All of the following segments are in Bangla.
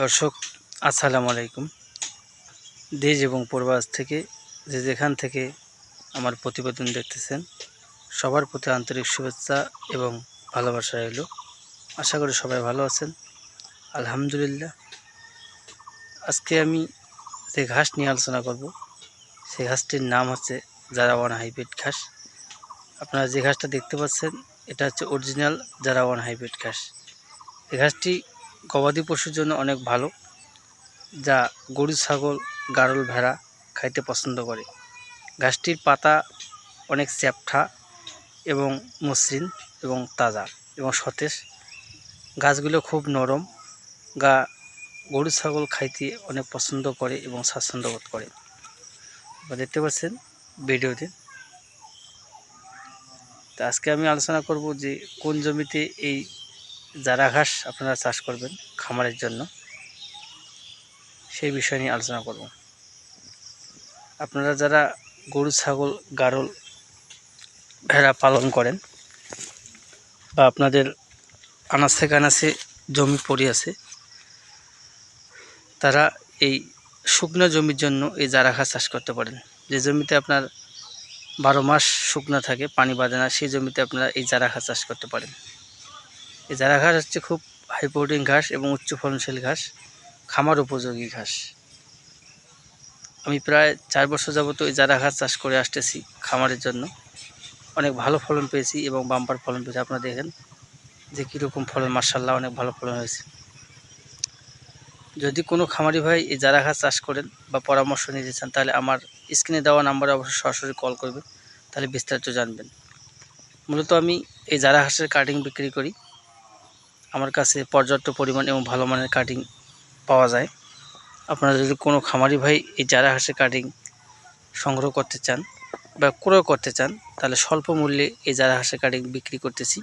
দর্শক আসসালামু আলাইকুম। দেশ এবং প্রবাস থেকে যেখান থেকে আমার প্রতিবেদন দেখতেছেন সবার প্রতি আন্তরিক শুভেচ্ছা এবং ভালোবাসা রইল। আশা করি সবাই ভালো আছেন। আলহামদুলিল্লাহ। আজকে আমি যে ঘাস নিয়ে আলোচনা করব সেই ঘাসটির নাম হচ্ছে জারাওয়ান হাইব্রিড ঘাস। আপনারা যে ঘাসটা দেখতে পাচ্ছেন এটা হচ্ছে অরিজিনাল জারাওয়ান হাইব্রিড ঘাস। এই ঘাসটি গবাদি পশুর জন্য অনেক ভালো, যা গরু, ছাগল, গাড়ল, ভেড়া খাইতে পছন্দ করে। ঘাসটির পাতা অনেক চ্যাপ্টা এবং মসৃণ এবং তাজা এবং সতেজ। গাছগুলো খুব নরম, গা গরু, ছাগল খাইতে অনেক পছন্দ করে এবং স্বাচ্ছন্দ্য বোধ করে। দেখতে পাচ্ছেন ভিডিওতে। তো আজকে আমি আলোচনা করব যে কোন জমিতে এই জারা ঘাস আপনারা চাষ করবেন খামারের জন্য, সেই বিষয় নিয়ে আলোচনা করব। আপনারা যারা গরু, ছাগল, গাড়ল, ভেড়া পালন করেন বা আপনাদের আনাচে কানাচে জমি পড়ে আছে, তারা এই শুকনো জমির জন্য এই জারা ঘাস চাষ করতে পারেন। যে জমিতে আপনার 12 মাস শুকনো থাকে, পানি বাঁধে না, সেই জমিতে আপনারা এই জারা ঘাস চাষ করতে পারেন। এই জারা ঘাস হচ্ছে খুব হাই প্রোটিন ঘাস এবং উচ্চ ফলনশীল ঘাস, খামার উপযোগী ঘাস। আমি প্রায় 4 বছর যাবত এই জারা ঘাস চাষ করে আসতেছি খামারের জন্য। অনেক ভালো ফলন পেয়েছি এবং বাম্পার ফলন পেয়েছি। আপনারা দেখেন যে কীরকম ফলন, মাশাআল্লাহ অনেক ভালো ফলন হয়েছে। যদি কোনো খামারি ভাই এই জারা ঘাস চাষ করেন বা পরামর্শ নিতে চান, তাহলে আমার স্ক্রিনে দেওয়া নাম্বারে অবশ্যই সরাসরি কল করবেন, তাহলে বিস্তারিত জানবেন। মূলত আমি এই জারা ঘাসের কাটিং বিক্রি করি। আমার কাছে পর্যাপ্ত পরিমাণ এবং ভালো মানের কাটিং পাওয়া যায়। আপনারা যদি কোনো খামারি ভাই এই জারা ঘাসের কাটিং সংগ্রহ করতে চান বা ক্রয় করতে চান, তাহলে স্বল্প মূল্যে এই জারা ঘাসের কাটিং বিক্রি করতেছি।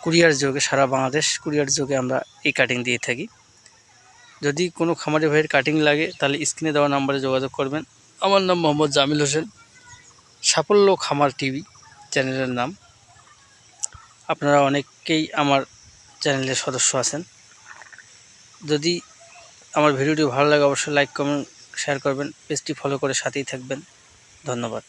কুরিয়ার যোগে সারা বাংলাদেশ কুরিয়ার যোগে আমরা এই কাটিং দিয়ে থাকি। যদি কোনো খামারি ভাইয়ের কাটিং লাগে তাহলে স্ক্রিনে দেওয়া নাম্বারে যোগাযোগ করবেন। আমার নাম মোহাম্মদ জামিল হোসেন, সাফল্য খামার টিভি চ্যানেলের নাম। আপনারা অনেকেই আমার চ্যানেলের সদস্য আছেন। যদি আমার ভিডিওটি ভালো লাগে অবশ্যই লাইক, কমেন্ট, শেয়ার করবেন। পেজটি ফলো করে সাথেই থাকবেন। ধন্যবাদ।